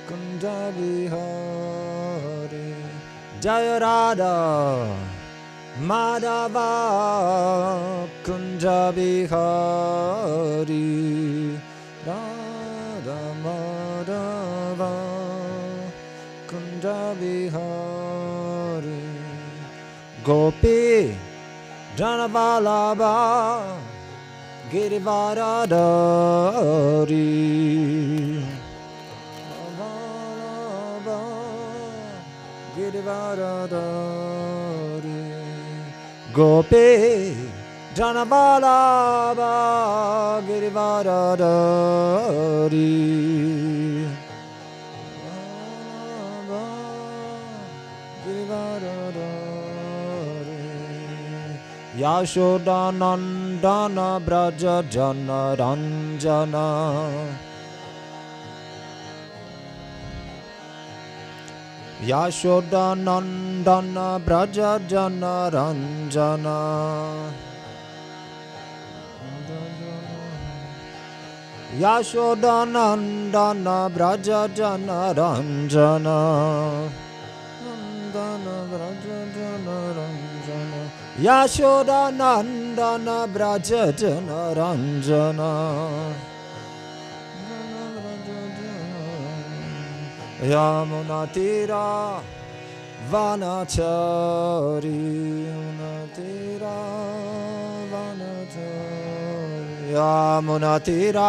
Kunja Bihari. Jaya Radha Madhava Kunja Bihari. Radha Madhava Kunja Bihari. Gopi Janavalabha Girivaradari. Girivaradari. Gopi Janavalabha Girivaradari. Yashoda Nandana Braja Jana Ranjana. Yashoda Nandana Braja Jana Ranjana. Yashoda Nandana Braja Jana Ranjana. Nandana Braja Jana Ranjana. Yashoda Nandana Braja Jana Ranjana. Yamuna Tira Vanachari. Yamuna Tira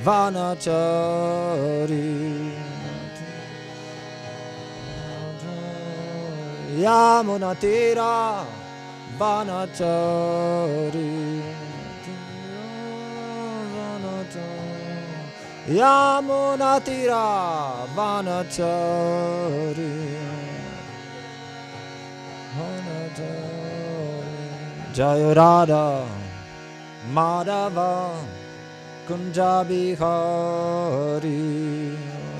Vanachari. Yamuna Tira Vanachari. Yamuna Tira Vanachari. Jaya Radha Madhava Kunja Bihari.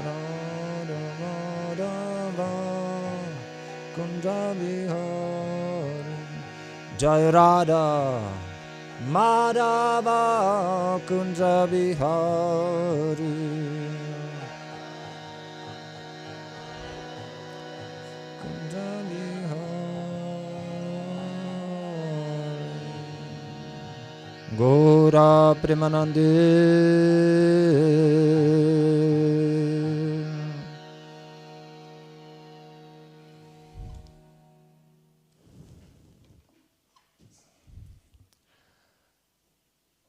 Radha Madhava Kunja Bihari. Jaya Radha Madhava Kunja Bihari. Kunja Bihari. Gora Premanande.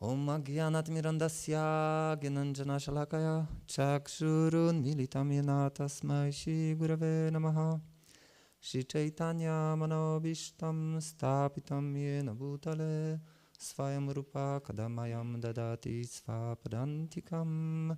Om Agyanatmirandasya Gyananjana Shalakaya Chakshurun Militam Yena Tasmai Shri Gurave Namaha. Shri Chaitanya Manobishtam Stapitam Yena Bhutale Svayam Rupa Kadamayam Dadati Svapadantikam.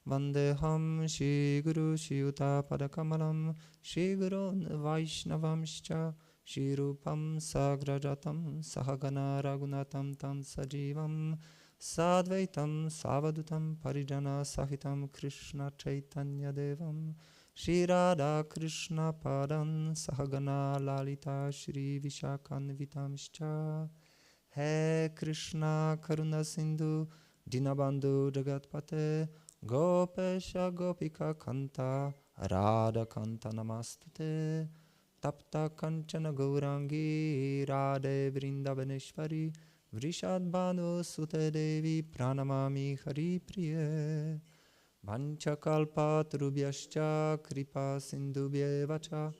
Vandeham Shri Guru Shri Yuta Padakamalam Shri Gurun Vaishnavamscha Shri Rupam Sagrajatam Sahagana Ragunatam Tam Sajivam Sadvaitam Savadutam Parijana Sahitam Krishna Chaitanya Devam Shri Radha Krishna Padan Sahagana Lalita Shri Vishakanvitamscha. He Krishna Karuna Sindhu Dinabandhu Jagatpate Gopesha Gopika Kanta Radha Kanta Namastute. Tapta Kanchana Gaurangi Radhe Vrindavaneshwari Vrishadbhanu Sute Devi Pranamami Hari Priye. Vanchakalpatarubhyascha Kripa Sindhubhyevacha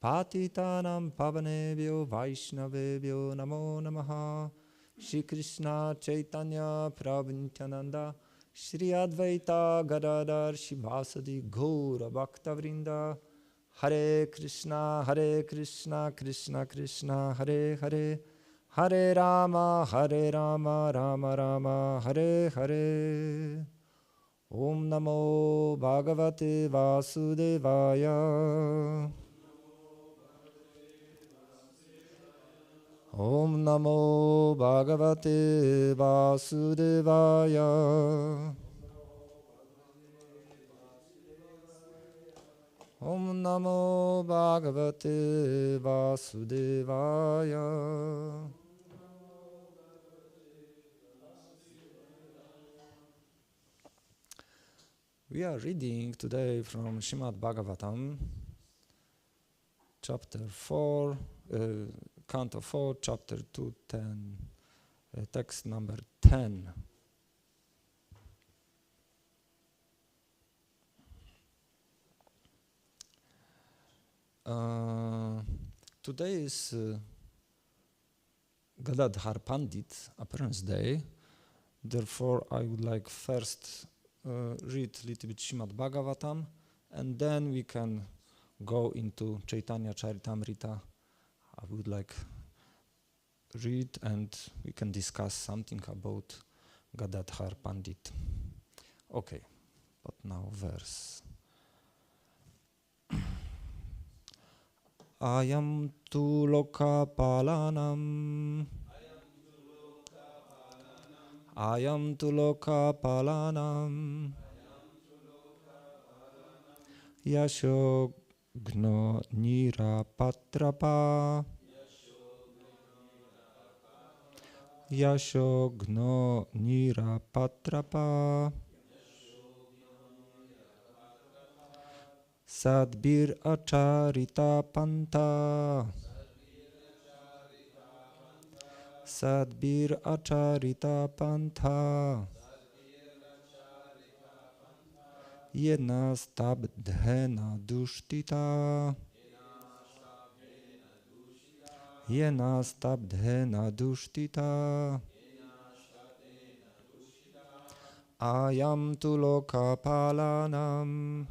Patitanam Pavanebhyo Vaishnavebhyo Namo Namaha. Shri Krishna Chaitanya Prabhu Nityananda Shri Advaita Gadadhar Shivasadi Gaura Bhakta Vrinda. Hare Krishna, Krishna Krishna, Hare Hare, Hare Rama, Rama Rama, Hare Hare. Om Namo Bhagavate Vasudevaya. Om Namo Bhagavate Vasudevaya. Om Namo Bhagavate Vasudevaya. We are reading today from Srimad Bhagavatam, chapter 4, canto 4, chapter 210, text number 10. Today is Gadadhar Pandit appearance day. Therefore, I would like first read a little bit Srimad Bhagavatam, and then we can go into Chaitanya Charitamrita. I would like read and we can discuss something about Gadadhar Pandit. Okay, but now verse. Ayam tu loka palanam. Ayam tu loka palanam. Yashogno nirapatrapa. Yashogno nirapatrapa. Sadbir acharita panta. Sadbir acharita panta. Yena stabdhena dushtita. Yena stabdhena dushtita. Ayam tu loka palanam.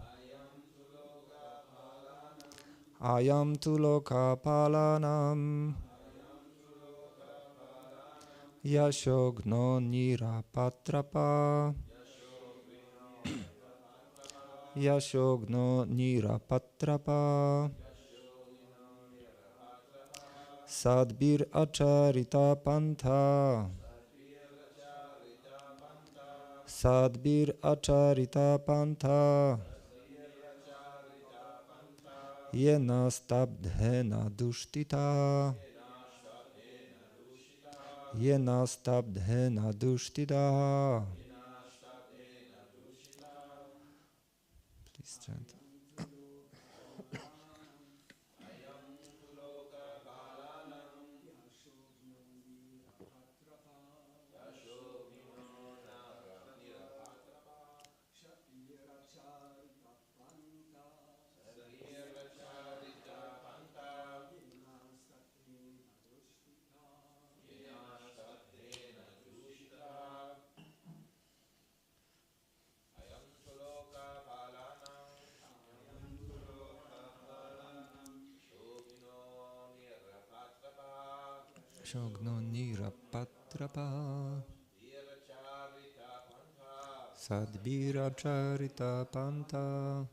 Ayam tu loka palanam. Yashogno nirapatrapa. Yashogno nirapatrapa. Sadbir acharita pantha. Sadbir acharita pantha. Yena stabdhena dushtita. Yena stabdhena dushtita. Please chant. Yashogno nirapatrapa. Sadbira charita panta.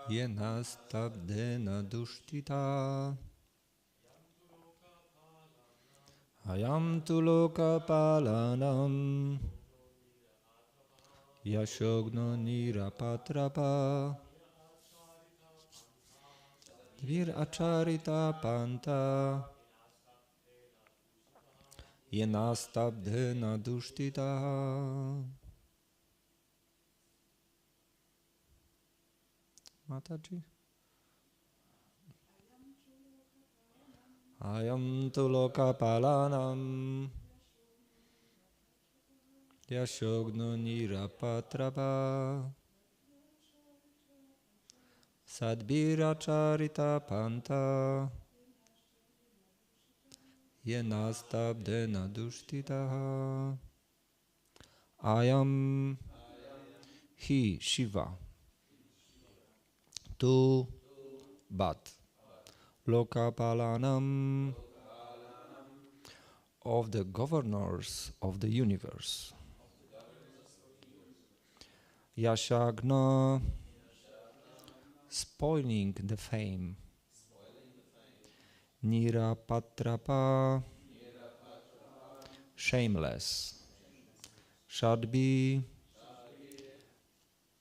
Yena stabdhena dushtita. Ayam tu loka palanam. Yashogno nirapatrapa. Vir acharita panta. Yena stabdhena dushtita. Mataji. Ayam tu loka palanam. Yashogno nirapatrapa. Sadbira charita panta. Yena stabdhena dushtita. Ayam, he, Shiva. Tu, but. Lokapalanam, of the governors of the universe. Yashagna, spoiling the fame. Nirapatrapa, shameless. Should be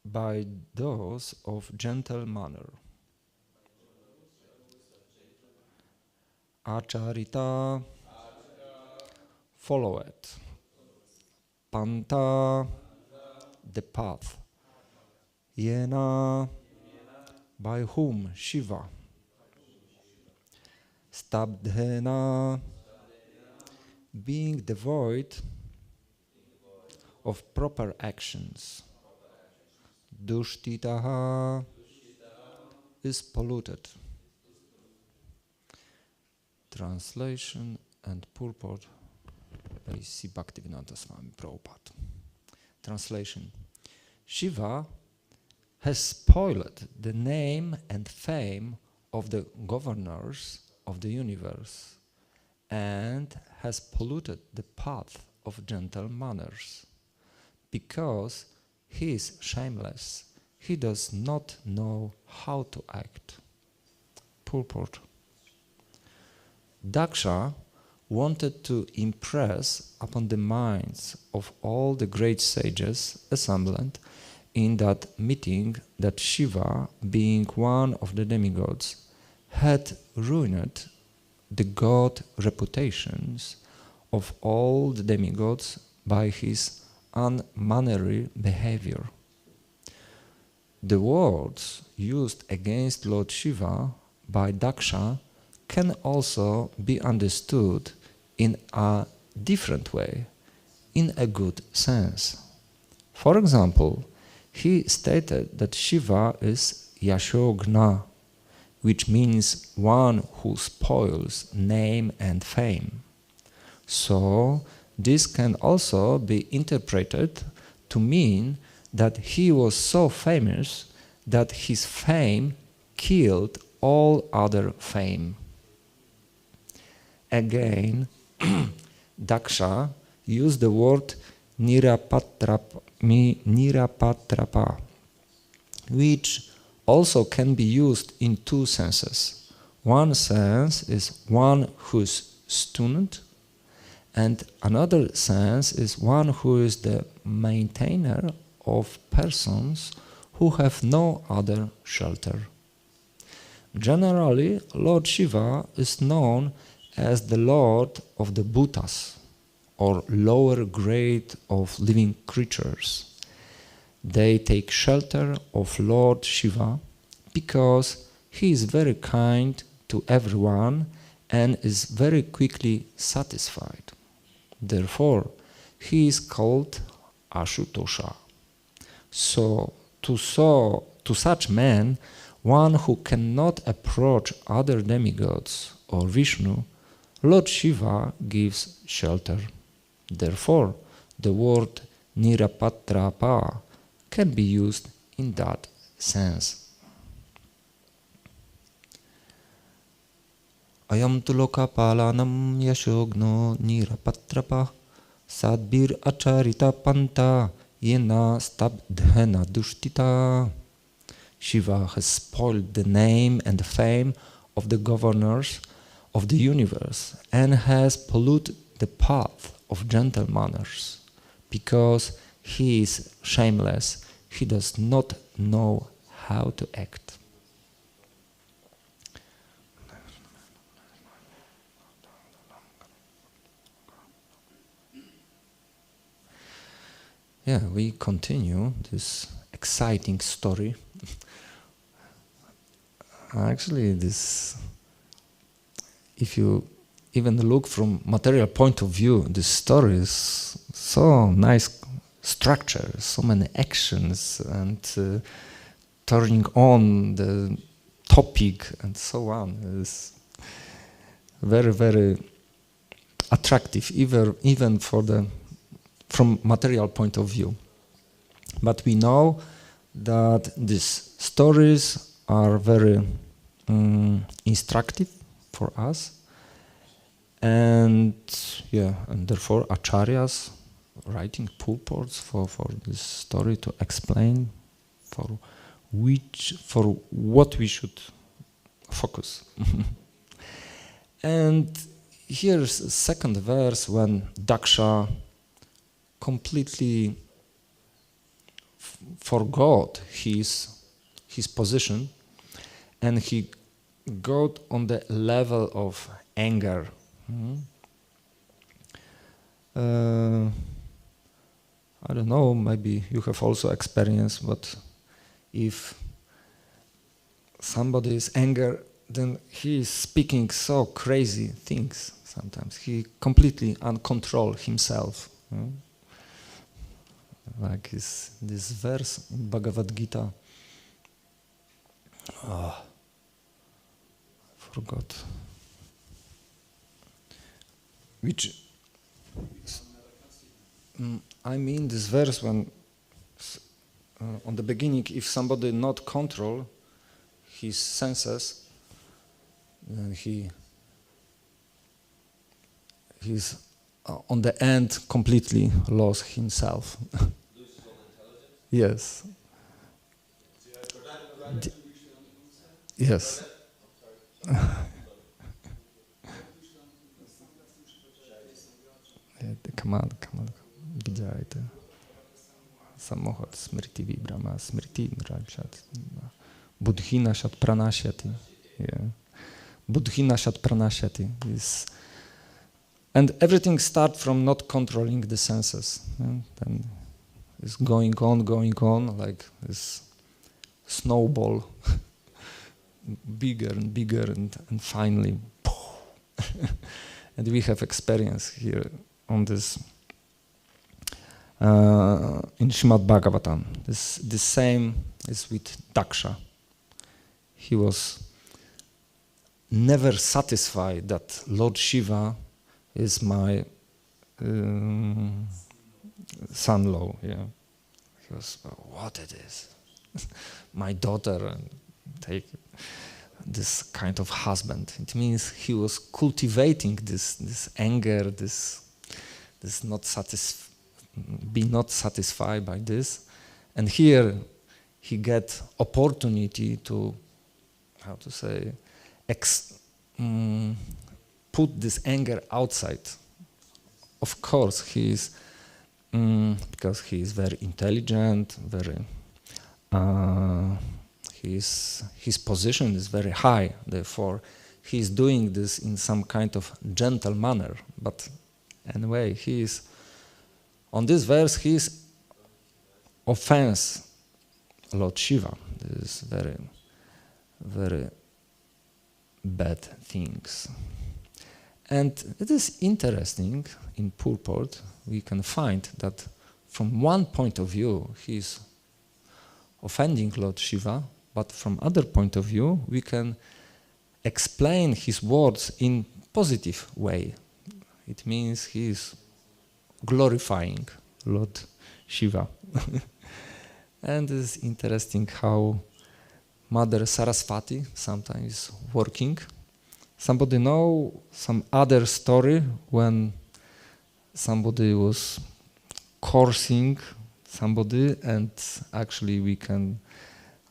by those of gentle manner. Acharita, follow it. Panta, the path. Yena, by whom Shiva. Stabdhena, being devoid of proper actions. Dushtitaha is polluted. Translation and purport by C. Bhaktivedanta Swami Prabhupada. Translation. Shiva has spoiled the name and fame of the governors of the universe and has polluted the path of gentle manners. Because he is shameless, he does not know how to act. Purport. Daksha wanted to impress upon the minds of all the great sages assembled in that meeting that Shiva, being one of the demigods, had ruined the god reputations of all the demigods by his unmannerly behavior. The words used against Lord Shiva by Daksha can also be understood in a different way, in a good sense. For example, he stated that Shiva is Yashogna, which means one who spoils name and fame. So, this can also be interpreted to mean that he was so famous that his fame killed all other fame. Again, Daksha used the word nirapatrapa, which also can be used in two senses. One sense is one who is stunned, and another sense is one who is the maintainer of persons who have no other shelter. Generally, Lord Shiva is known as the Lord of the Bhutas, or lower grade of living creatures. They take shelter of Lord Shiva because he is very kind to everyone and is very quickly satisfied. Therefore, he is called Ashutosha. So, to such men, one who cannot approach other demigods or Vishnu, Lord Shiva gives shelter. Therefore, the word Nirapatrapa can be used in that sense. Ayam tuloka palanam yashogno nirapatrapa sadbir acharita panta yena stabdhena dushtita. Shiva has spoiled the name and fame of the governors of the universe and has polluted the path of gentle manners. Because he is shameless, he does not know how to act. Yeah, we continue this exciting story. Actually, this, if you even look from material point of view, this story is so nice structure, so many actions, and turning on the topic and so on is very, very attractive, even from material point of view. But we know that these stories are very instructive for us, and therefore acharyas writing purports for this story to explain for what we should focus. And here's the second verse when Daksha completely forgot his position, and he got on the level of anger. I don't know, maybe you have also experienced, but if somebody is angry, then he is speaking so crazy things sometimes. He completely uncontrol himself. Like this verse in Bhagavad Gita. I forgot. Which I mean this verse when on the beginning, if somebody not control his senses, then he's on the end completely lost himself. Yes. Yes. Kamal, widziałeś samochód smriti vibrama, smriti rajshat, buddhina shat pranashyati. Buddhina shat pranashyati is, and everything starts from not controlling the senses. Then it's going on like this snowball, bigger and bigger, and finally, and we have experience here on this in Srimad Bhagavatam. The same is with Daksha. He was never satisfied that Lord Shiva is my son-in-law. Yeah, he was, what it is, my daughter, and take this kind of husband. It means he was cultivating this anger, this not satisfied by this, and here he get opportunity to, how to say, put this anger outside. Of course, he is because he is very intelligent, very his position is very high. Therefore, he is doing this in some kind of gentle manner. But anyway, he is on this verse. He is offense Lord Shiva. This is very, very bad things. And it is interesting, in purport, we can find that from one point of view, he is offending Lord Shiva, but from other point of view, we can explain his words in positive way. It means he is glorifying Lord Shiva. And it's interesting how Mother Saraswati sometimes working. Somebody know some other story when somebody was cursing somebody, and actually we can,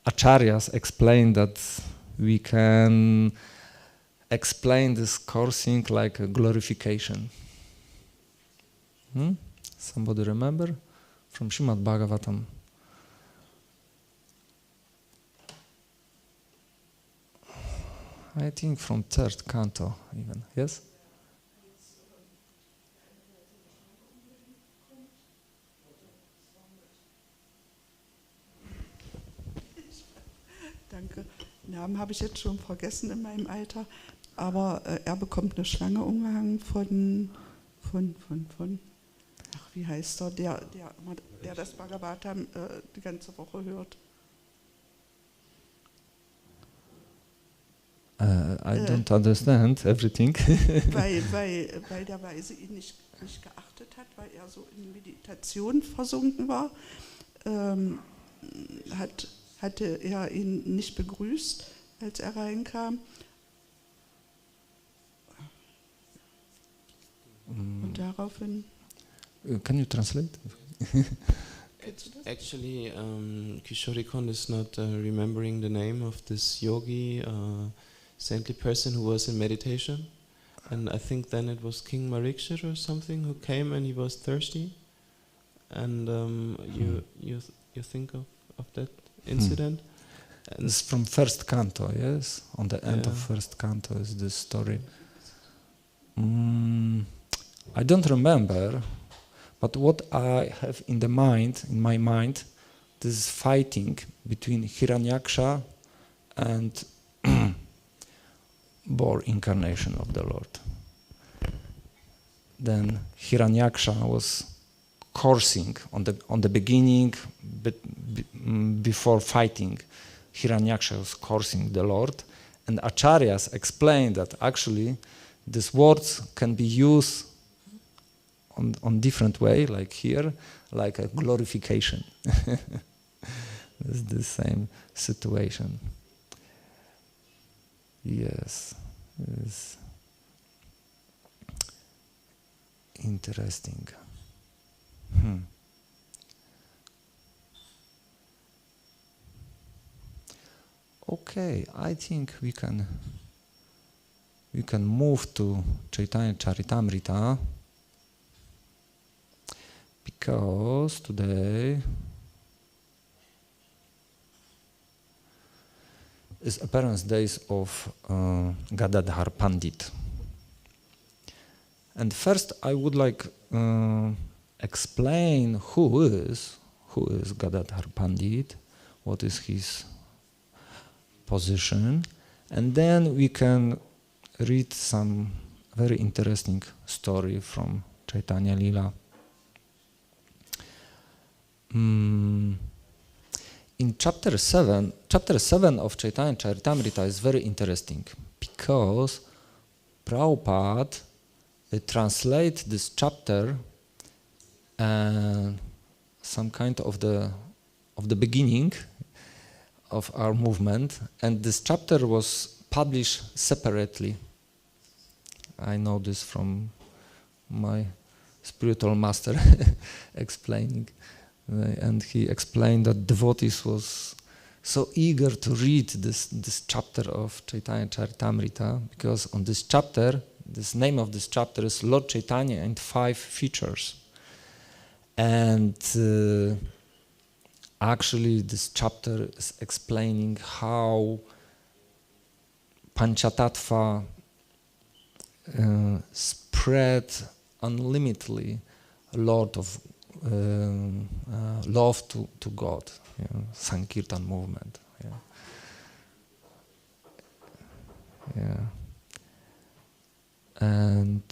acharyas explain that we can explain this cursing like a glorification. Somebody remember? From Srimad Bhagavatam. I think from third canto even, yes? Danke. Namen habe ich jetzt schon vergessen in meinem Alter, aber er bekommt eine Schlange umgehangen von ach, wie heißt er, der das Bhagavatam die ganze Woche hört. I don't understand everything. weil der Weise ihn nicht geachtet hat, weil er so in Meditation versunken war, hatte er ihn nicht begrüßt, als er reinkam. Und daraufhin... Can you translate? Actually, Kishorikon is not remembering the name of this yogi, saintly person who was in meditation. And I think then it was King Marikshit or something who came and he was thirsty. And you think of that incident? And it's from first canto, yes? On the end of first canto is this story. I don't remember, But what I have in my mind, this is fighting between Hiranyaksha and boar incarnation of the Lord. Then Hiranyaksha was cursing on the beginning, but before fighting, Hiranyaksha was cursing the Lord, and Acharyas explained that actually these words can be used on different way, like here, like a glorification. It's the same situation. Yes, it's interesting. Okay, I think we can move to Chaitanya Charitamrita, because today is appearance days of Gadadhar Pandit. And first I would like explain who is Gadadhar Pandit, what is his position, and then we can read some very interesting story from Chaitanya Lila. In chapter 7 of Chaitanya Charitamrita is very interesting, because Prabhupada translate this chapter some kind of the beginning of our movement, and this chapter was published separately. I know this from my spiritual master explaining, and he explained that devotees was so eager to read this chapter of Chaitanya Charitamrita, because on this chapter, this name of this chapter is Lord Chaitanya and 5 features. And actually this chapter is explaining how Panchatattva spread unlimitedly a lot of love to God, Sankirtan movement. And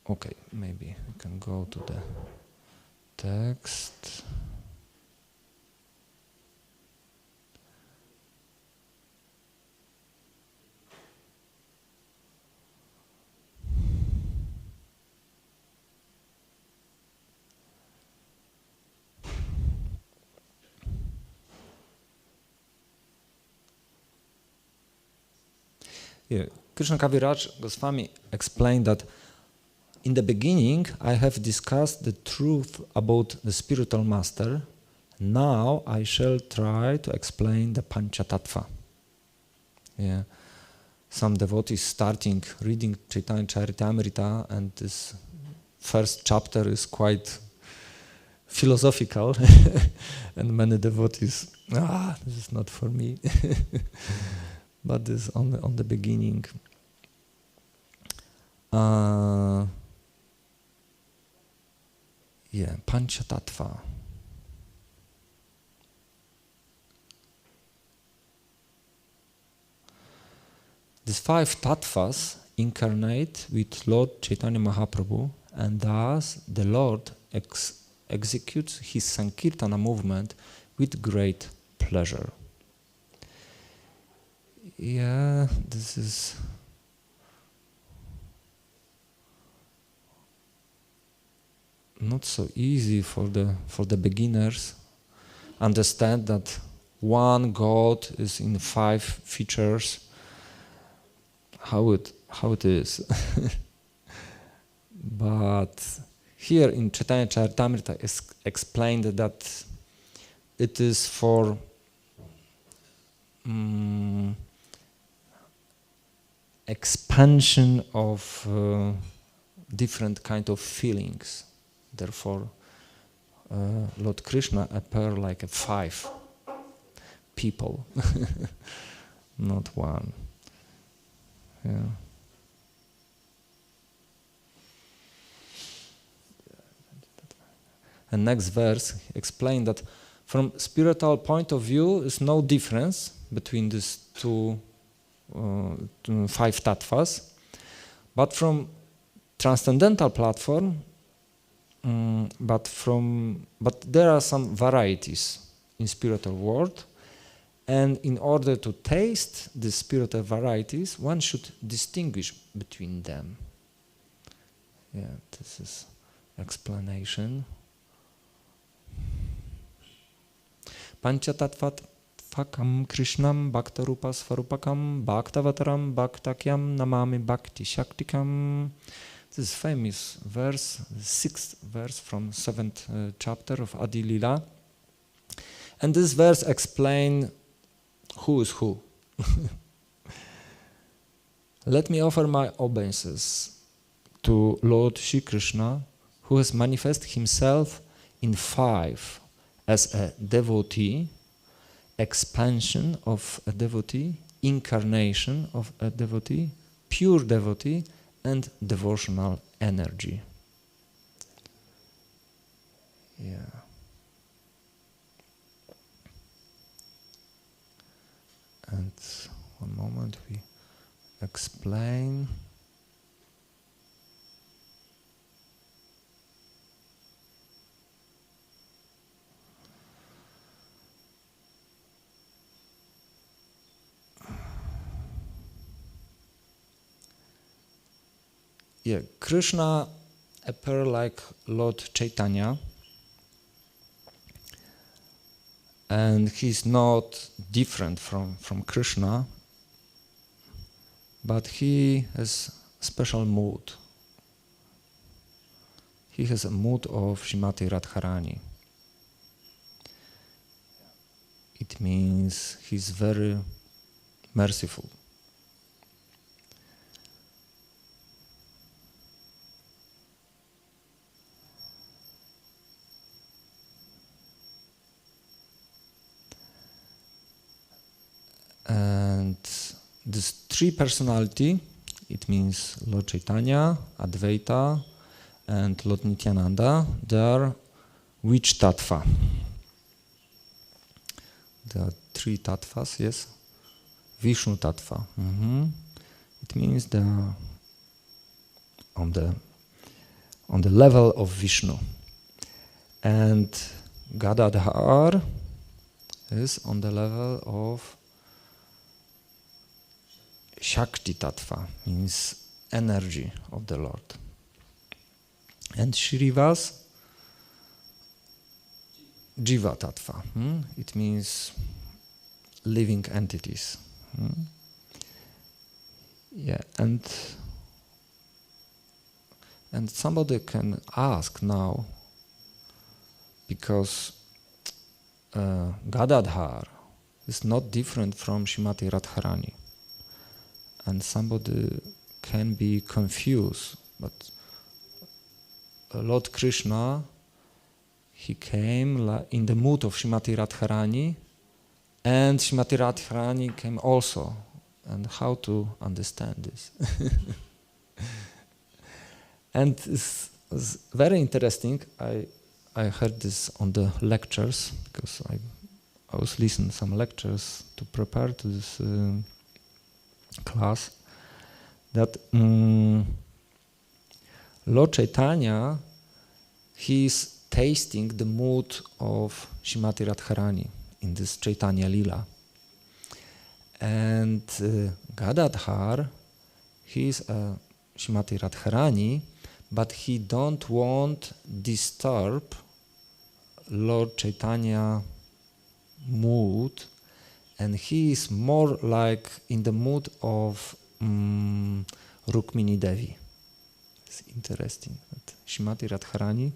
okay, maybe we can go to the text. Yeah. Krishna Kaviraj Goswami explained that in the beginning I have discussed the truth about the spiritual master. Now I shall try to explain the Panchatattva. Yeah. Some devotees starting reading Chaitanya Charitamrita, and this first chapter is quite philosophical, and many devotees, this is not for me. But this on the beginning. Panchatattva. These 5 tattvas incarnate with Lord Chaitanya Mahaprabhu, and thus the Lord executes his Sankirtana movement with great pleasure. Yeah, this is not so easy for the beginners. Understand that one God is in 5 features. How it is. But here in Chaitanya Charitamrita is explained that it is for expansion of different kind of feelings. Therefore, Lord Krishna appear like 5 people. not one. Yeah. And next verse explain that from spiritual point of view, is no difference between these two 5 tattvas, but from transcendental platform, but there are some varieties in spiritual world, and in order to taste the spiritual varieties, one should distinguish between them. Yeah, this is explanation. Panchatattvat Fakam Krishnam Bhaktarupa Svarupakam Bhaktavataram Bhaktakyam Namami Bhakti Shaktikam. This is famous verse, the 6th verse from 7th chapter of Adi Lila. And this verse explains who is who. Let me offer my obeisances to Lord Shri Krishna, who has manifested himself in 5 as a devotee, expansion of a devotee, incarnation of a devotee, pure devotee, and devotional energy. Yeah. And one moment we explain. Yeah, Krishna appear like Lord Chaitanya, and he's not different from Krishna, but he has a special mood. He has a mood of Srimati Radharani. It means he's very merciful. And this 3 personality, it means Lord Chaitanya, Advaita, and Lord Nityananda, they are which tattva? There are 3 tattvas, yes? Vishnu tattva. It means they are on the level of Vishnu. And Gadadhar is on the level of Shakti tattva, means energy of the Lord. And Shrivas, Jiva tattva. It means living entities. Yeah, and somebody can ask now, because Gadadhar is not different from Srimati Radharani. And somebody can be confused, but Lord Krishna, he came in the mood of Srimati Radharani, and Srimati Radharani came also. And how to understand this? And it's very interesting. I heard this on the lectures, because I was listening to some lectures to prepare to this class, that Lord Chaitanya, he is tasting the mood of Srimati Radharani in this Chaitanya Lila. And Gadadhar, he is Srimati Radharani, but he don't want disturb Lord Chaitanya mood, and he is more like in the mood of Rukmini Devi. It's interesting that Srimati Radharani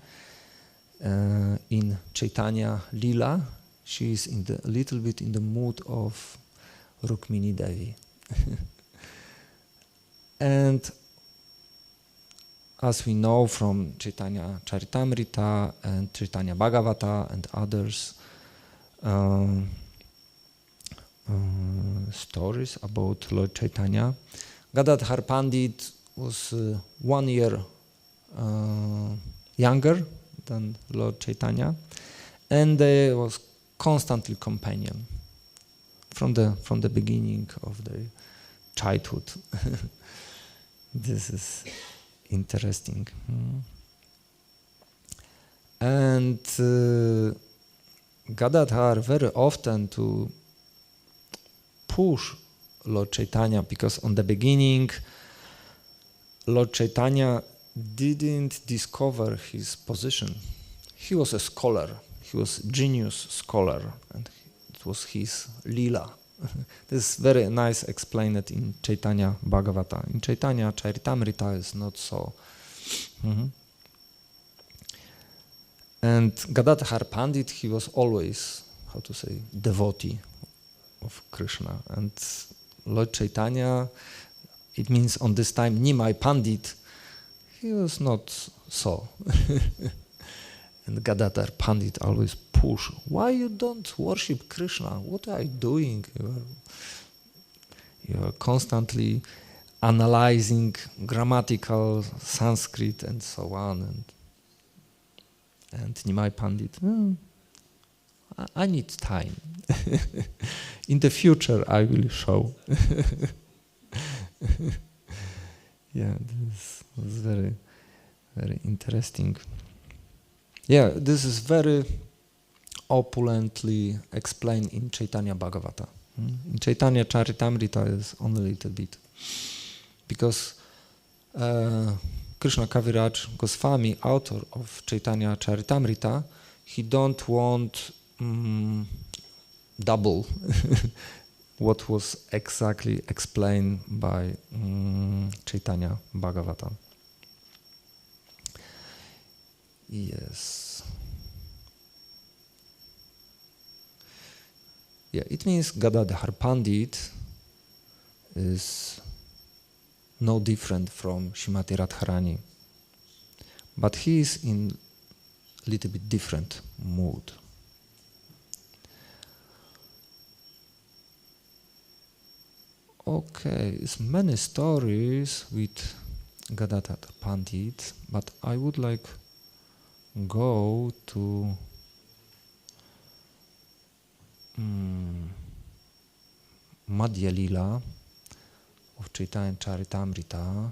in Chaitanya Lila, she is a little bit in the mood of Rukmini Devi. And as we know from Chaitanya Charitamrita and Chaitanya Bhagavata and others, stories about Lord Chaitanya. Gadadhar Pandit was 1 year younger than Lord Chaitanya, and they was constantly companion from the beginning of their childhood. This is interesting. And Gadadhar very often to push Lord Chaitanya, because on the beginning Lord Chaitanya didn't discover his position. He was a scholar, he was a genius scholar, and it was his lila. This is very nice explained in Chaitanya Bhagavatam. In Chaitanya Charitamrita is not so. And Gadadhar Pandit, he was always, how to say, devotee of Krishna. And Lord Chaitanya, it means on this time Nimai Pandit, he was not so. And Gadadhar Pandit always push, why you don't worship Krishna? What are you doing? You are constantly analyzing grammatical Sanskrit and so on. And Nimai Pandit, I need time. In the future I will show. Yeah, this was very, very interesting. Yeah, this is very opulently explained in Chaitanya Bhagavata. In Chaitanya Charitamrita is only a little bit. Because Krishna Kaviraj Goswami, author of Chaitanya Charitamrita, he don't want double what was exactly explained by Chaitanya Bhagavatam. Yes. Yeah, it means Gadadhar Pandit is no different from Srimati Radharani, but he is in a little bit different mood. Okay, it's many stories with Gadadhar Pandit, but I would like go to Madhya Lila of Chaitanya Charitamrita.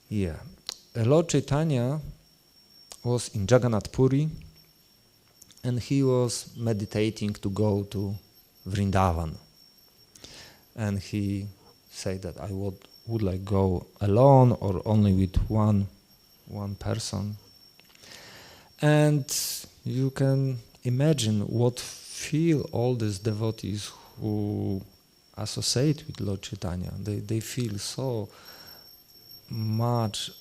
Yeah, Lord Chaitanya was in Jagannath Puri, and he was meditating to go to Vrindavan. And he said that I would like go alone or only with one person. And you can imagine what feel all these devotees who associate with Lord Chaitanya. They feel so much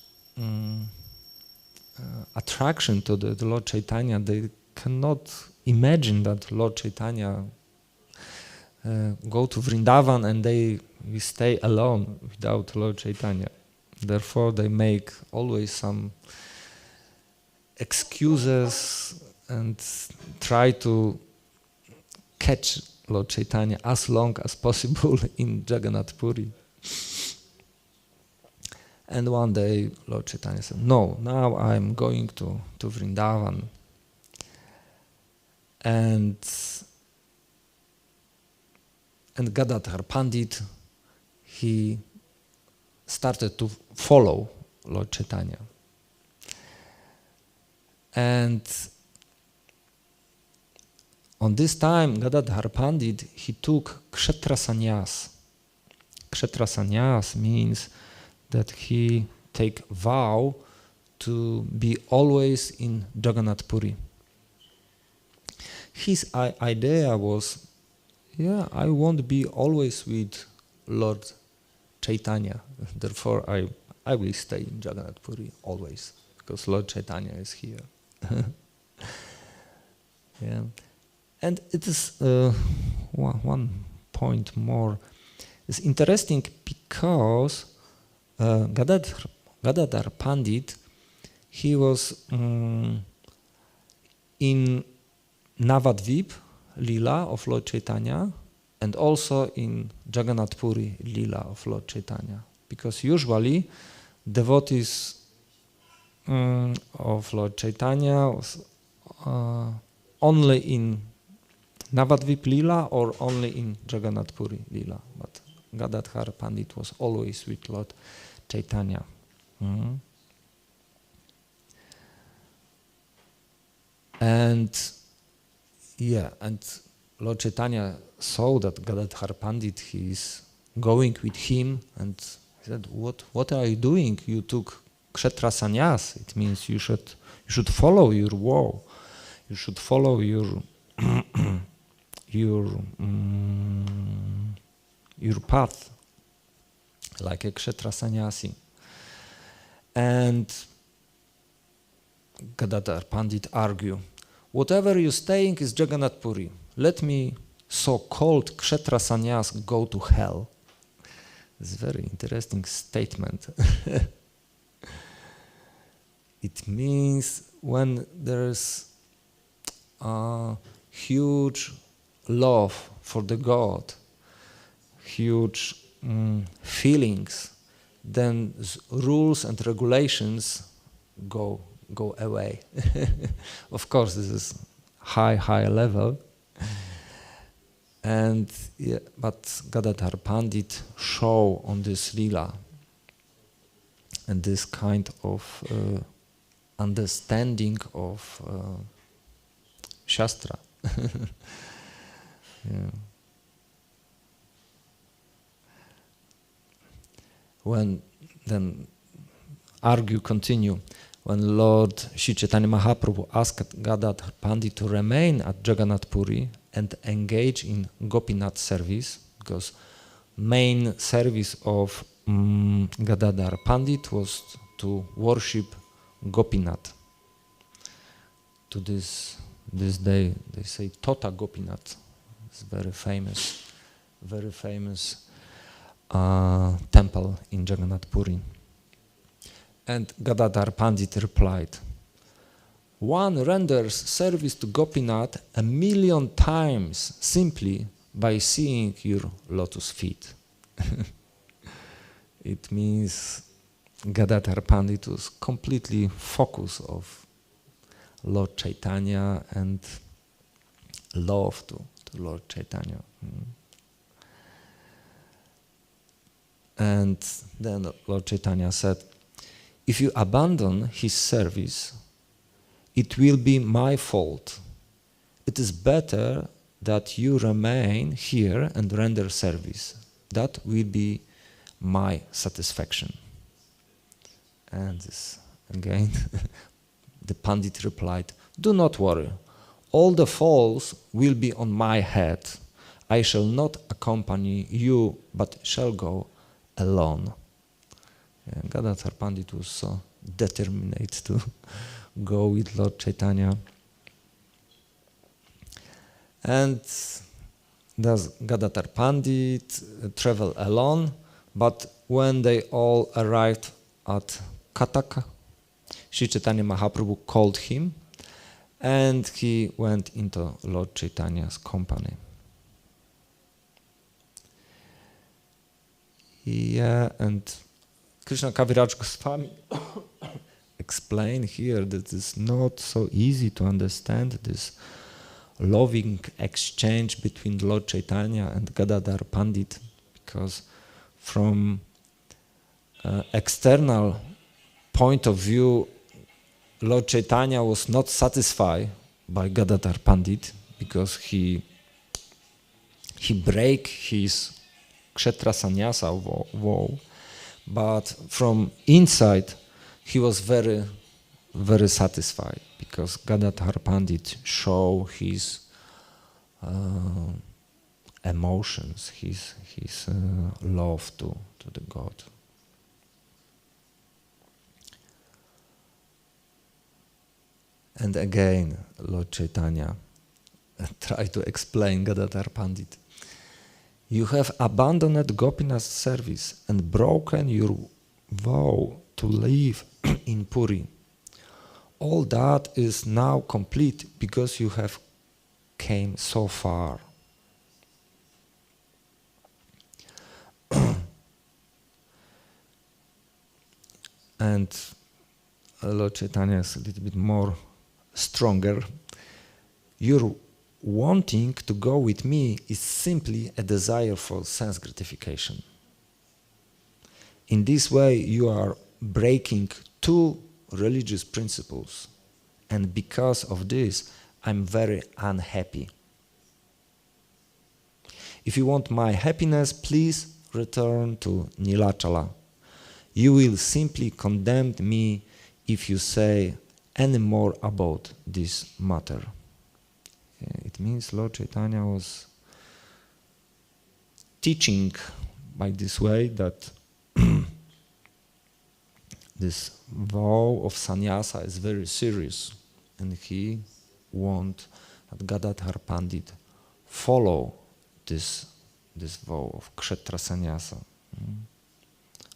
attraction to the Lord Chaitanya. They cannot imagine that Lord Chaitanya go to Vrindavan and they stay alone without Lord Chaitanya. Therefore, they make always some excuses and try to catch Lord Chaitanya as long as possible in Jagannath Puri. And one day Lord Chaitanya said, no, now I'm going to Vrindavan. And Gadadhar Pandit, he started to follow Lord Chaitanya. And on this time, Gadadhar Pandit, he took Kshetra Sannyas. Kshetra Sannyas means that he take vow to be always in Jagannath Puri. His idea was, I won't be always with Lord Chaitanya. Therefore, I will stay in Jagannath Puri always, because Lord Chaitanya is here. Yeah. And it is one point more. It's interesting because Gadadhar Pandit, he was in Navadvip Lila of Lord Chaitanya, and also in Jagannath Puri Lila of Lord Chaitanya. Because usually devotees of Lord Chaitanya was only in Navadvip Lila or only in Jagannath Puri Lila. But Gadadhar Pandit was always with Lord Chaitanya. And Lord Chaitanya saw that Gadadhar Pandit, he is going with him, and he said, "What are you doing? You took Kshetra Sannyas. It means you should follow your vow. You should follow your path, like a Kshetra Sannyasi." And Gadadhar Pandit argued, "Whatever you're staying is Jagannath Puri. Let me, so-called Kshetra Sannyas, go to hell." It's a very interesting statement. It means when there's a huge love for the God, huge feelings, then rules and regulations go away. Of course, this is high level. And but Gadadhar Pandit show on this lila and this kind of understanding of Shastra. When then continue. When Lord Sri Chaitanya Mahaprabhu asked Gadadhar Pandit to remain at Jagannath Puri and engage in Gopinath service, because main service of Gadadhar Pandit was to worship Gopinath. To this day, they say Tota Gopinath. It's very famous temple in Jagannath Puri. And Gadadhar Pandit replied, "One renders service to Gopinath 1,000,000 times simply by seeing your lotus feet." It means Gadadhar Pandit was completely focused of Lord Chaitanya and love to Lord Chaitanya. And then Lord Chaitanya said, "If you abandon his service, it will be my fault. It is better that you remain here and render service. That will be my satisfaction." And this, again, the Pandit replied, "Do not worry. All the faults will be on my head. I shall not accompany you, but shall go alone." And Gadadhar Pandit was so determined to go with Lord Chaitanya. And thus Gadadhar Pandit traveled alone, but when they all arrived at Kataka, Sri Chaitanya Mahaprabhu called him, and he went into Lord Chaitanya's company. And Krishna Kaviraj Goswami explained here that it's not so easy to understand this loving exchange between Lord Chaitanya and Gadadhar Pandit, because from external point of view, Lord Chaitanya was not satisfied by Gadadhar Pandit because he break his Kshetra Sannyasa vow, but from inside he was very, very satisfied because Gadadhar Pandit show his emotions, his love to the God. And again, Lord Chaitanya tried to explain Gadadhar Pandit. You have abandoned Gopinath's service and broken your vow to live in Puri. All that is now complete because you have came so far. And Lord Chaitanya is a little bit more stronger. Your wanting to go with me is simply a desire for sense gratification. In this way, you are breaking two religious principles, and because of this, I'm very unhappy. If you want my happiness, please return to Nilachala. You will simply condemn me if you say any more about this matter. It means Lord Chaitanya was teaching by this way that this vow of sannyasa is very serious, and he wants that Gadadhar Pandit follow this vow of kshetra sannyasa.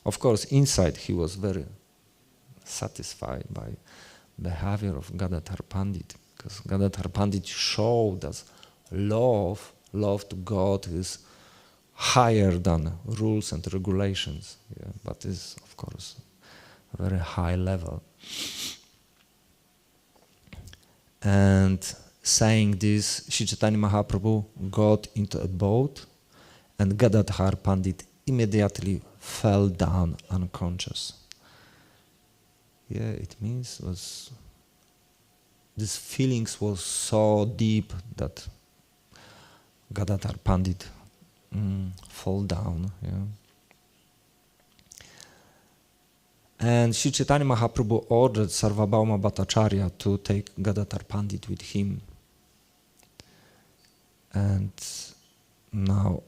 Of course, inside he was very satisfied by behavior of Gadadhar Pandit, because Gadadhar Pandit showed that love to God is higher than rules and regulations, but is of course a very high level. And saying this, Sri Chaitanya Mahaprabhu got into a boat, and Gadadhar Pandit immediately fell down unconscious. It means these feelings was so deep that Gadadhar Pandit fall down. And Sri Chaitanya Mahaprabhu ordered Sarvabhauma Bhattacharya to take Gadadhar Pandit with him. And now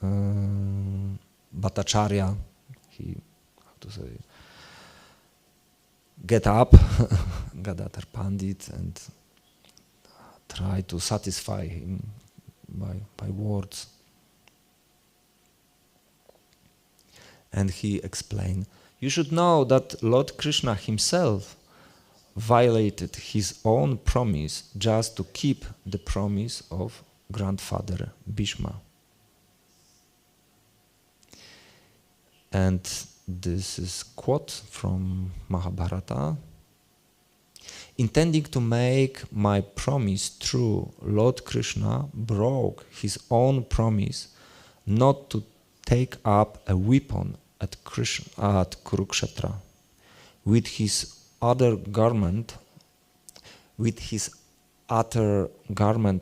Bhattacharya, he, get up Gadadhar Pandit and try to satisfy him by words. And he explained, you should know that Lord Krishna himself violated his own promise just to keep the promise of grandfather Bhishma. And this is quote from Mahabharata. Intending to make my promise true, Lord Krishna broke his own promise not to take up a weapon at Kurukshetra. With his other garment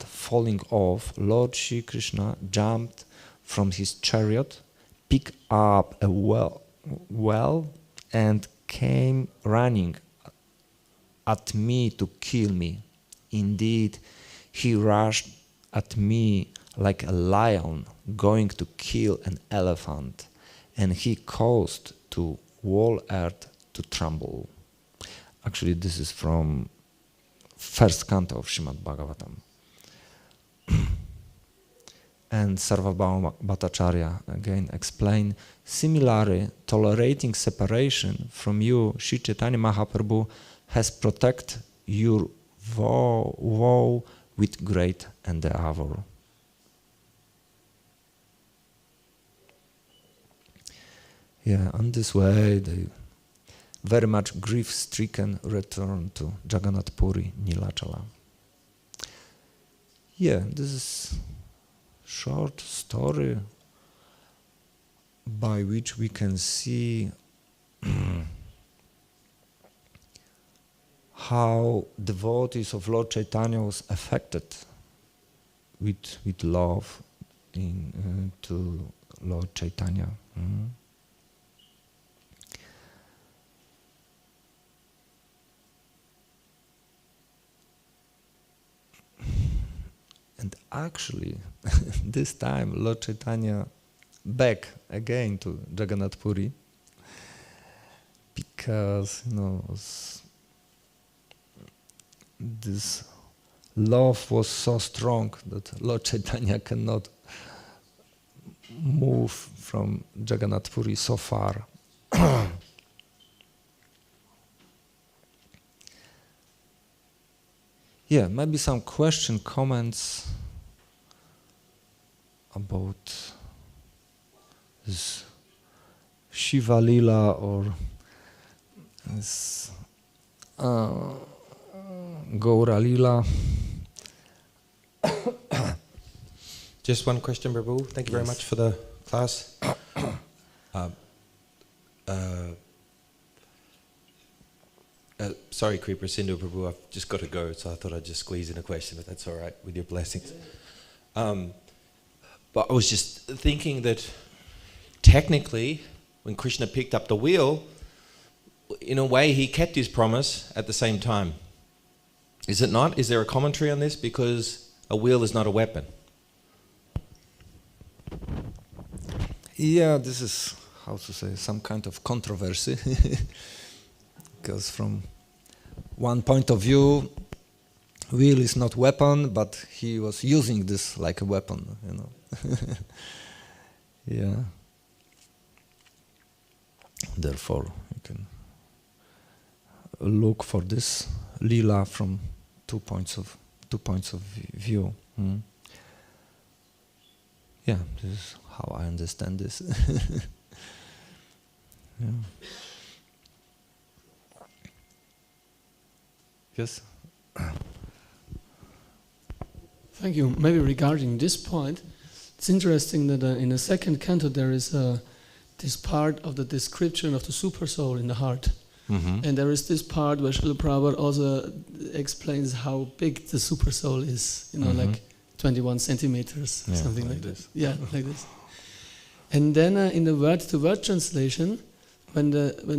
falling off, Lord Shri Krishna jumped from his chariot, picked up a well, and came running at me to kill me. Indeed, he rushed at me like a lion going to kill an elephant, and he caused the whole earth to tremble. Actually, this is from first canto of Srimad Bhagavatam. And Sarvabhauma Bhattacharya again explained, similarly, tolerating separation from you, Sri Chaitanya Mahaprabhu has protected your vow with great endeavor. On this way, they very much grief-stricken returned to Jagannath Puri, Nilachala. This is short story by which we can see how devotees of Lord Chaitanya was affected with love to Lord Chaitanya. And actually, this time Lord Chaitanya back again to Jagannath Puri, because this love was so strong that Lord Chaitanya cannot move from Jagannath Puri so far. Yeah, maybe some comments about this Shiva Lila or this Gaura Lila. Just one question, Prabhu. Thank you very much for the class. Sorry, Creeper Sindhu, Prabhu, I've just got to go, so I thought I'd just squeeze in a question, but that's all right, with your blessings. But I was just thinking that technically, when Krishna picked up the wheel, in a way he kept his promise at the same time. Is it not? Is there a commentary on this? Because a wheel is not a weapon. Yeah, this is, how to say, some kind of controversy. Because from one point of view, wheel is not weapon, but he was using this like a weapon, you know. Yeah. Therefore, you can look for this lila from two points of view. Yeah, this is how I understand this. Yeah. Yes. Thank you. Maybe regarding this point, it's interesting that in the second canto there is this part of the description of the super soul in the heart. Mm-hmm. And there is this part where Srila Prabhupada also explains how big the super soul is, you know, like 21 centimeters, Yeah, something like like this. that. Yeah, like this. And then in the word-to-word translation, when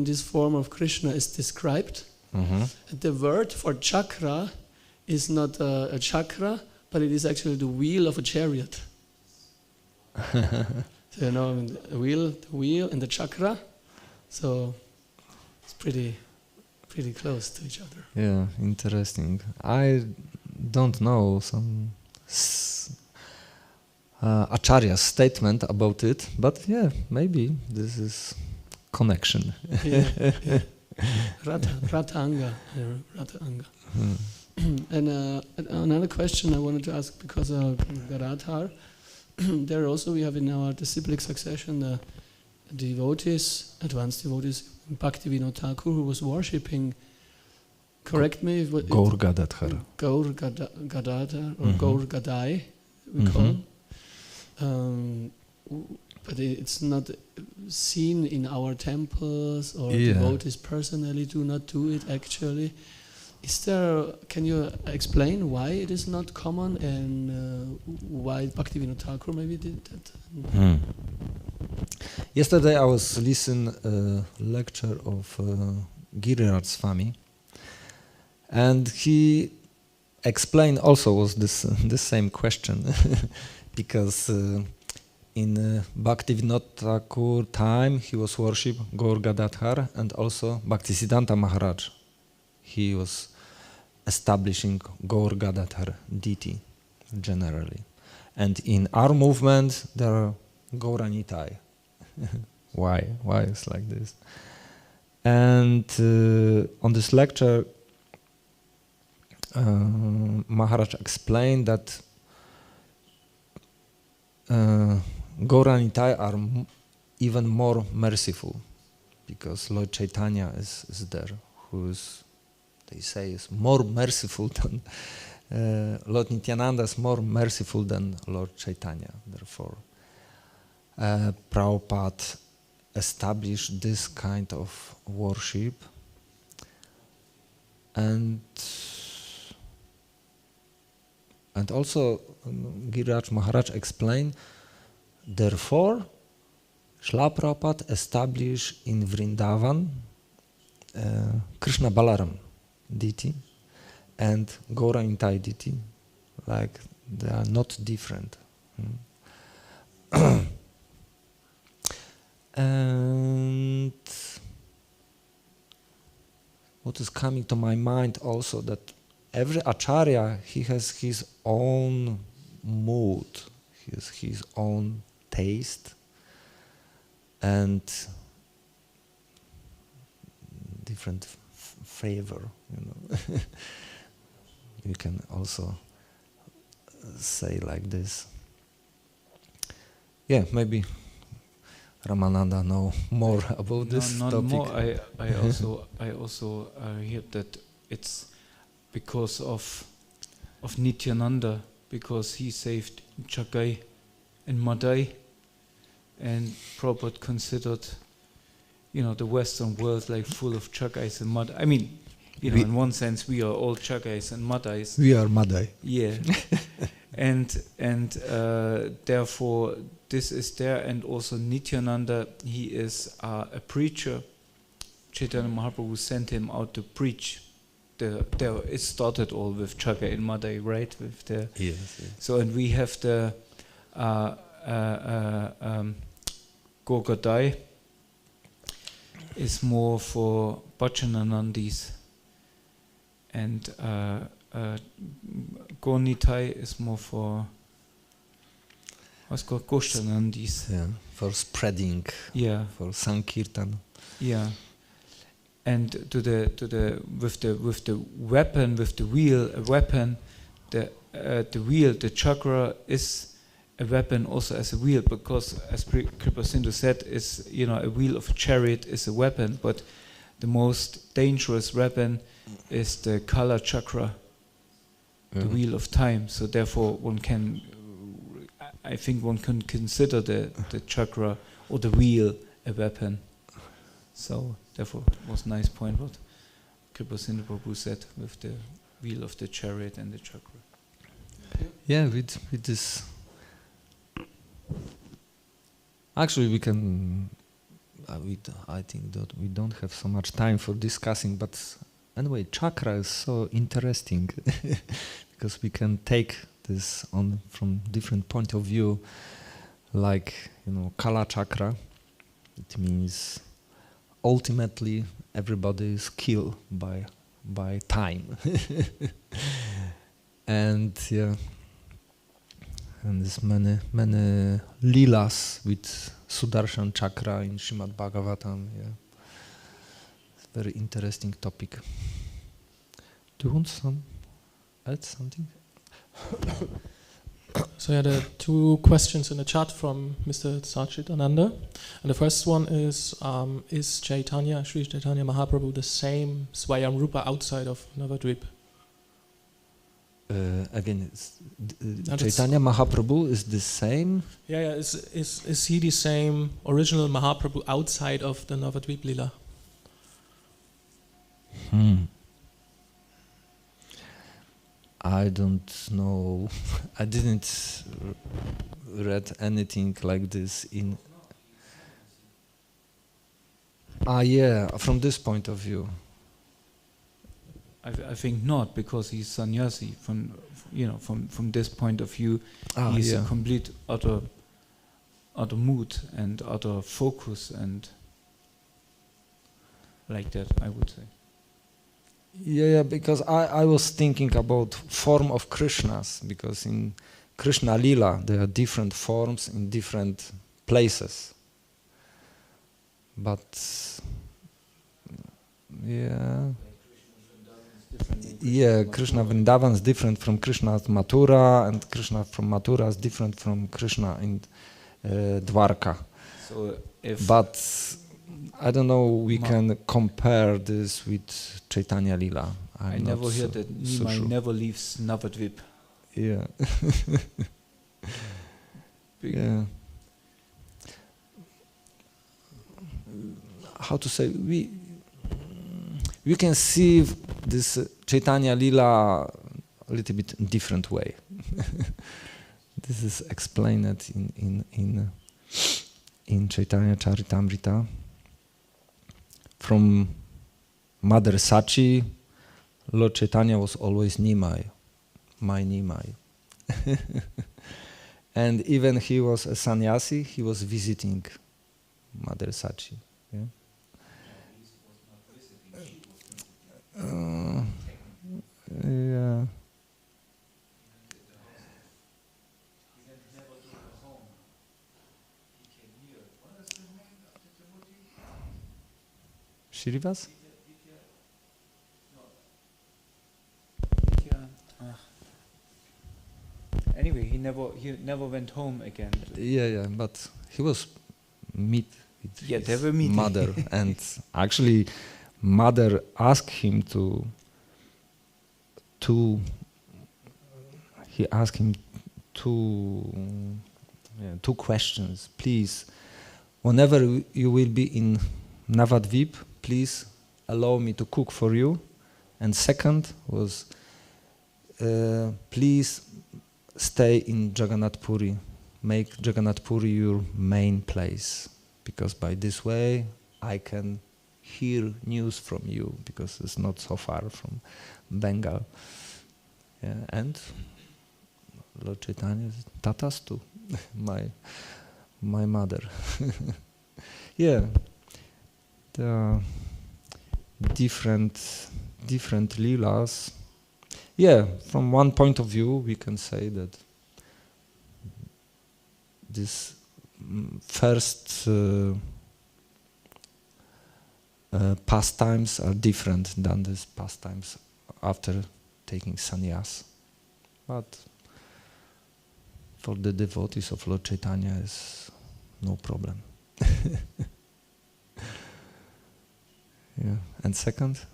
this form of Krishna is described, the word for chakra is not a chakra, but it is actually the wheel of a chariot. So, you know, the wheel and the chakra, so it's pretty close to each other. Yeah, interesting. I don't know some Acharya's statement about it, but yeah, maybe this is connection. Yeah. Rata Anga. And another question I wanted to ask, because of Garadhar, there also we have in our disciplic succession the devotees, advanced devotees, Bhaktivinoda Thakur, who was worshipping, correct me, Gaur Gadadhar. Gaur Gadadhar or Gaur Gadai, we call him. But it's not seen in our temples, or devotees personally do not do it actually. Can you explain why it is not common, and why Bhaktivinoda Thakur maybe did that? Yesterday I was listening a lecture of Giriraj Swami, and he explained also was this same question, because in Bhaktivinoda Thakur time he was worshipped Gaur Gadadhar, and also Bhaktisiddhanta Maharaj. He was establishing Gaur Gadadhar deity generally. And in our movement there are Gaura Nitai. Why it's like this? And on this lecture Maharaj explained that Gaura Nitai are even more merciful, because Lord Chaitanya is there, who is, they say, is more merciful than Lord Nityananda is more merciful than Lord Chaitanya. Therefore, Prabhupada established this kind of worship, and also Giriraj Maharaj explained, therefore Srila Prabhupada established in Vrindavan Krishna Balaram deity and Gaura Nitai deity, like they are not different. And what is coming to my mind also, that every acharya, he has his own mood, his own taste, and different flavor, you know. You can also say like this. Yeah, maybe Ramananda know more about this not topic. more. I also hear that it's because of Nityananda, because he saved Chagai and Madhai, and Prabhupada considered, the Western world like full of Chagais and Madhai. I mean, in one sense, we are all Chagais and Madhais. We are Madhai. Yeah, and therefore this is there, and also Nityananda, he is a preacher. Chaitanya Mahaprabhu sent him out to preach. It started all with Chagai and Madhai, right? With the Yes. So, and we have the Gogadai is more for Bhajananandis, and Nitai is more for what's called Goshanandis. Yeah, for spreading. Yeah, for Sankirtan. yeah. And with the weapon, with the wheel, a weapon, the wheel, the chakra is a weapon also as a wheel, because as Kripa Sindhu said, is a wheel of a chariot is a weapon, but the most dangerous weapon is the Kala chakra, the wheel of time. So therefore I think one can consider the chakra or the wheel a weapon. So therefore it was a nice point what Kripa Sindhu Prabhu said with the wheel of the chariot and the chakra. Yeah, with this. Actually, we can. I think that we don't have so much time for discussing, but anyway, chakra is so interesting because we can take this on from different point of view. Like Kala chakra, it means ultimately everybody is killed by time, and yeah. And there's many lilas with Sudarshan chakra in Srimad Bhagavatam. Yeah, it's a very interesting topic. Do you want to add something? So there are two questions in the chat from Mr. Sachidananda. And the first one is Sri Chaitanya Mahaprabhu the same Swayam Rupa outside of Navadvip? Again, Chaitanya Mahaprabhu is the same? Yeah. Is he the same original Mahaprabhu outside of the Navadvip Lila? I don't know. I didn't read anything like this in. Yeah, from this point of view. I think not, because he's sannyasi. From this point of view, he's a complete other mood and other focus, and like that, I would say. Yeah, because I was thinking about form of Krishnas, because in Krishna Lila there are different forms in different places. But Krishna Vrindavan is different from Krishna Mathura, and Krishna from Mathura is different from Krishna in Dwarka. So but I don't know, we can compare this with Chaitanya Lila. I never heard that Nimai never leaves Navadvip. Yeah. Yeah. How to say, we can see this Chaitanya Lila a little bit in different way. This is explained in Chaitanya Charitamrita. From Mother Sachi, Lord Chaitanya was always Nimai, my Nimai. And even he was a sannyasi, he was visiting Mother Sachi. Yeah? Yeah. Shirivas? Anyway, he never went home again. Yeah, but he was meet with they were his meeting. mother, and actually, mother asked him he asked him two questions. Please, whenever you will be in Navadvip, please allow me to cook for you. And second was, please stay in Jagannath Puri. Make Jagannath Puri your main place, because by this way I can hear news from you, because it's not so far from Bengal. Yeah, and Lord Chaitanya, tatas too, my mother. Yeah, there are different leelas. Yeah, from one point of view, we can say that this first pastimes are different than these pastimes after taking sannyas. But for the devotees of Lord Chaitanya, is no problem. Yeah. And second?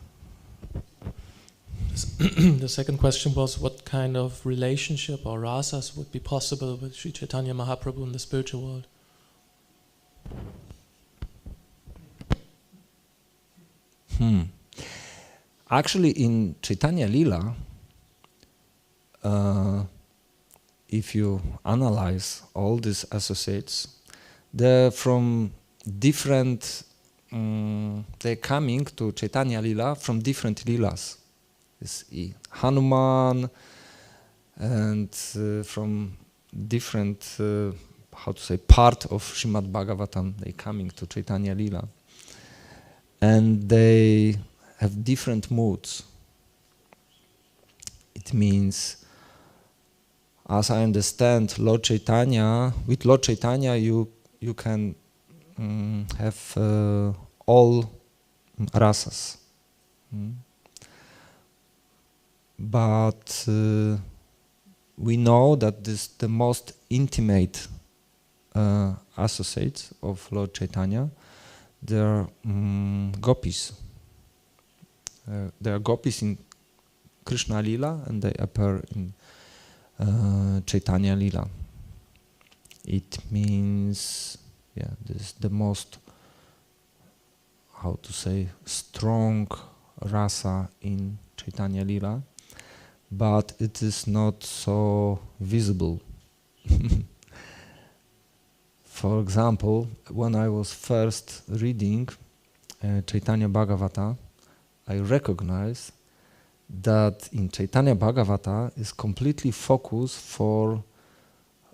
The second question was what kind of relationship or rasas would be possible with Sri Chaitanya Mahaprabhu in the spiritual world? Actually, in Chaitanya Lila, if you analyze all these associates, they're from different, they're coming to Chaitanya Lila from different Lilas. It's Hanuman, and from different, part of Srimad Bhagavatam, they're coming to Chaitanya Lila. And they have different moods. It means, as I understand, Lord Chaitanya, with Lord Chaitanya you can have all rasas. But we know that the most intimate associates of Lord Chaitanya, they are gopis. They are gopis in Krishna Lila, and they appear in Chaitanya Lila. It means, this is the most, strong rasa in Chaitanya Lila, but it is not so visible. For example, when I was first reading Chaitanya Bhagavata, I recognized that in Chaitanya Bhagavata is completely focused for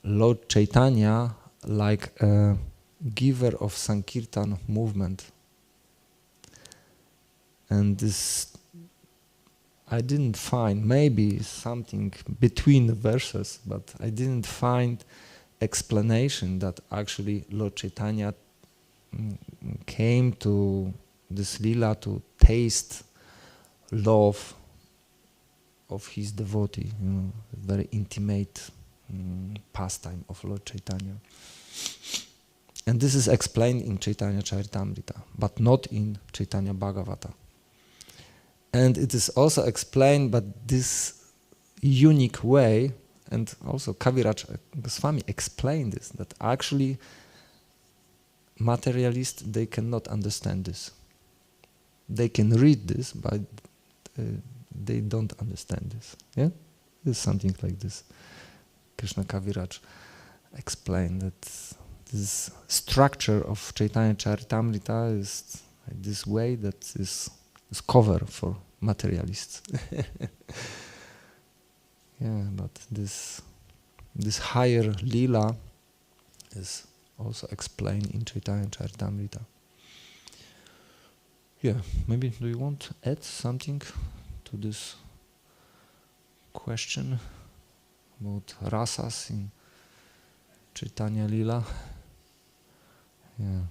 Lord Chaitanya like a giver of Sankirtan movement. And this, I didn't find, maybe something between the verses, but I didn't find explanation that actually Lord Chaitanya came to this lila to taste love of his devotee, very intimate pastime of Lord Chaitanya. And this is explained in Chaitanya Charitamrita, but not in Chaitanya Bhagavata. And it is also explained, but this unique way, and also Kaviraj Goswami explained this, that actually materialists, they cannot understand this. They can read this, but they don't understand this. Yeah? It's something like this. Krishna Kaviraj explained that this structure of Chaitanya Charitamrita is like this way that is cover for materialists. Yeah, but this higher lila is also explained in Chaitanya Charitamrita. Yeah, maybe do you want to add something to this question about rasas in Chaitanya Lila. Yeah.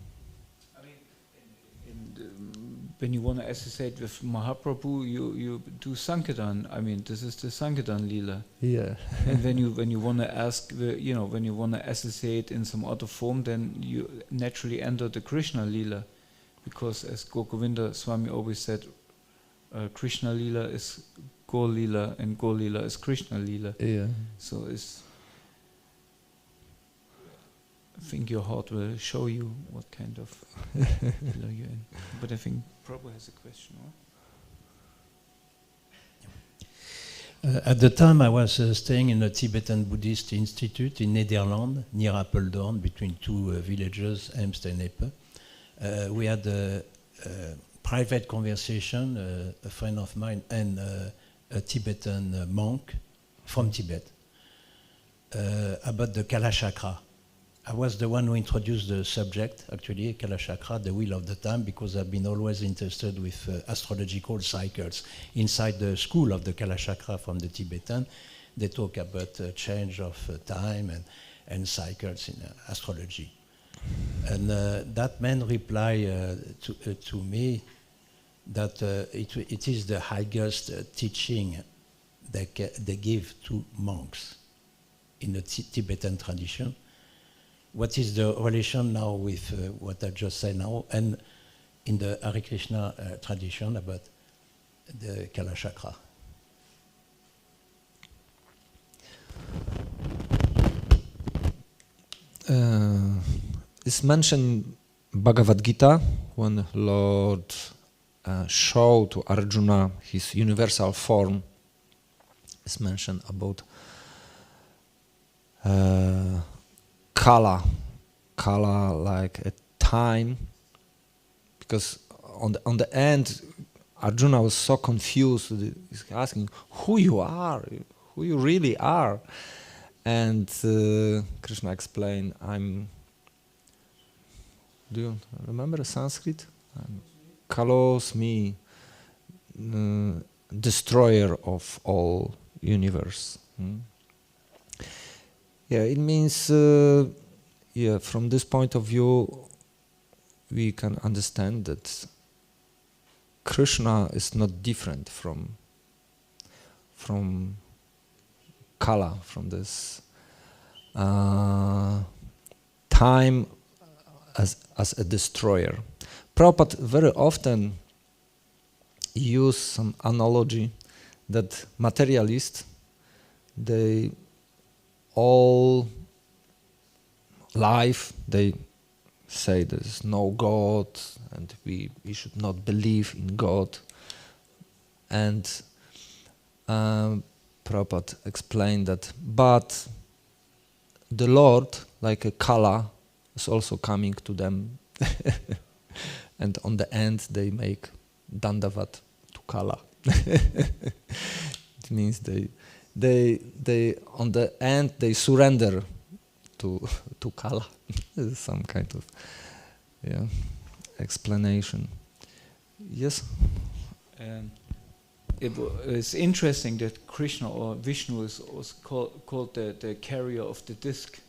When you want to associate with Mahaprabhu, you do Sankirtan. I mean, this is the Sankirtan Lila. Yeah. And when you want to ask, when you want to associate in some other form, then you naturally enter the Krishna Lila, because as Govinda Swami always said, Krishna Lila is Gaur Lila and Gaur Lila is Krishna Lila. Yeah. So I think your heart will show you what kind of Lila you're in. But I think Prabhu has a question. At the time I was staying in a Tibetan Buddhist institute in Netherlands, near Apeldoorn, between two villages, Emst and Epe. We had a private conversation, a friend of mine and a Tibetan monk from Tibet, about the Kala Chakra. I was the one who introduced the subject, actually, Kala Chakra, the wheel of the time, because I've been always interested with astrological cycles. Inside the school of the Kala Chakra from the Tibetan, they talk about change of time and cycles in astrology. And that man replied to me that it is the highest teaching they give to monks in the Tibetan tradition. What is the relation now with what I just said now, and in the Hare Krishna tradition about the Kala Chakra? It's mentioned Bhagavad Gita when Lord showed to Arjuna his universal form. It's mentioned about Kala like a time, because on the end Arjuna was so confused. He's asking who you are, who you really are, and Krishna explained, do you remember Sanskrit? Kalosmi, destroyer of all universe. Yeah, it means, from this point of view, we can understand that Krishna is not different from Kala, from this time as a destroyer. Prabhupada very often use some analogy that materialists, they all life, they say there is no God and we should not believe in God. And Prabhupada explained that, but the Lord, like a Kala, is also coming to them. And on the end they make Dandavat to Kala. It means they on the end they surrender to Kala. This is some kind of explanation. Yes. It's interesting that Krishna or Vishnu is also called the carrier of the disc.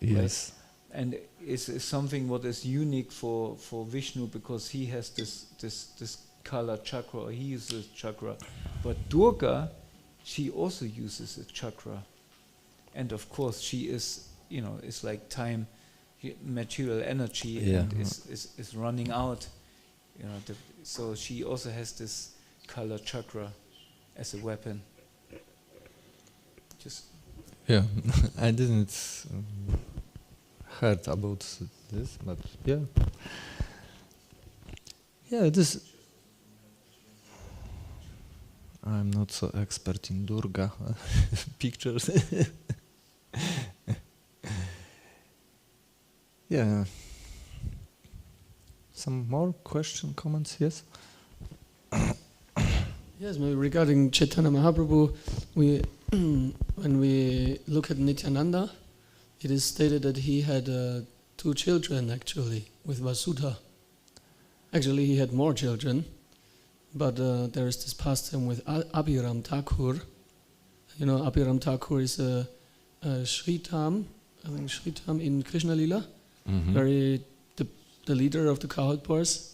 Yes. Right? And it's something what is unique for Vishnu, because he has this Kala chakra, or he uses chakra. But Durga, she also uses a chakra. And of course she is, it's like time, material energy, and is running out. So she also has this Kala chakra as a weapon. Yeah, I didn't heard about this, but this. I'm not so expert in Durga pictures. Yeah. Some more comments? Yes. Yes, maybe regarding Chaitanya Mahaprabhu, when we look at Nityananda, it is stated that he had 2 children actually with Vasudha. Actually, he had more children, but there is this pastime with Abhiram Thakur, You know, Abhiram Thakur is a Shritam, I think Shritam in Krishna Lila, the leader of the Kahalpurs.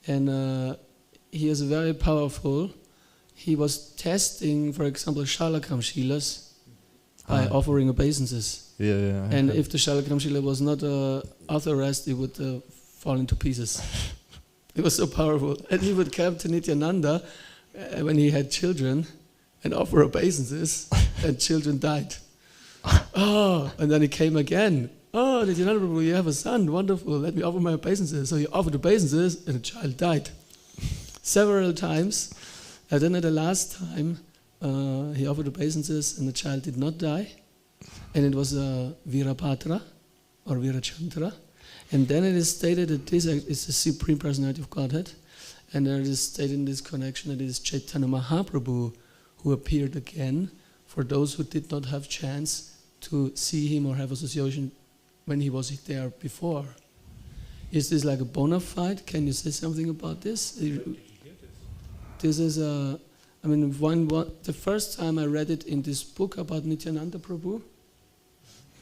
And he is very powerful. He was testing, for example, Shalakram Shilas by offering obeisances. And if the Shalakram Shila was not authorized, it would fall into pieces. It was so powerful. And he would come to Nityananda when he had children and offer obeisances, and children died. And then he came again. Nityananda Prabhu, you have a son, wonderful, let me offer my obeisances. So he offered obeisances and the child died. Several times. And then at the last time, he offered obeisances and the child did not die. And it was Virapatra or Virachandra. And then it is stated that this is the Supreme Personality of Godhead. And there is stated in this connection that it is Chaitanya Mahaprabhu who appeared again for those who did not have chance to see him or have association when he was there before. Is this like a bona fide? Can you say something about this? This is the first time I read it in this book about Nityananda Prabhu,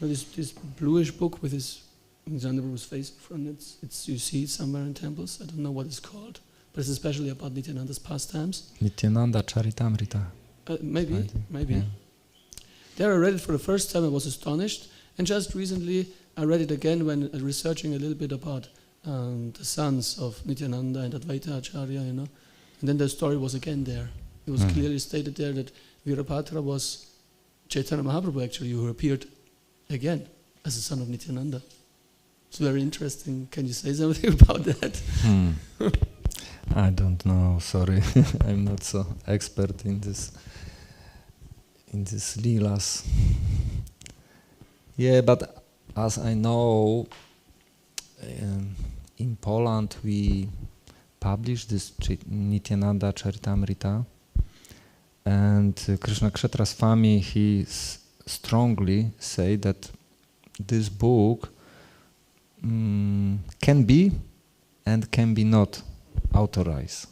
this bluish book with his Nityananda Prabhu's face in front. You see it somewhere in temples. I don't know what it's called, but it's especially about Nityananda's pastimes. Nityananda Charitamrita. Maybe. Yeah. There I read it for the first time. I was astonished, and just recently I read it again when researching a little bit about the sons of Nityananda and Advaita Acharya, you know. And then the story was again there. It was clearly stated there that Virapatra was Chaitanya Mahaprabhu actually, who appeared again as the son of Nityananda. It's very interesting. Can you say something about that? I don't know, sorry. I'm not so expert in this leelas. Yeah, but as I know, in Poland we published this Nityananda Charitamrita, and Krishna Kshetra Swami, he strongly say that this book can be and can be not authorized.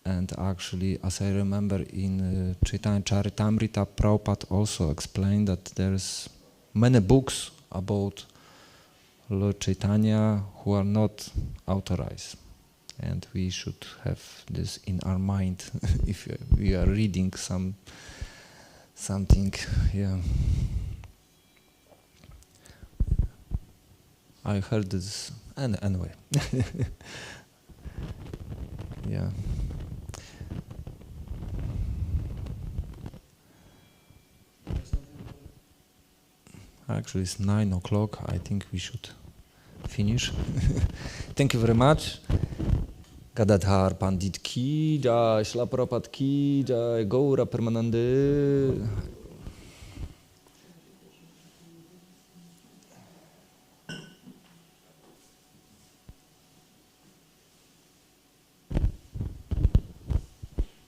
And actually, as I remember, in Chaitanya Charitamrita, Prabhupada also explained that there's many books about Lord Chaitanya who are not authorized. And we should have this in our mind if we are reading something. Yeah. I heard this, and anyway. Yeah. Actually, it's 9 o'clock. I think we should finish. Thank you very much. Gadadhar Pandit ki jai, Shila Prabhupada ki jai, Gaura Permanande.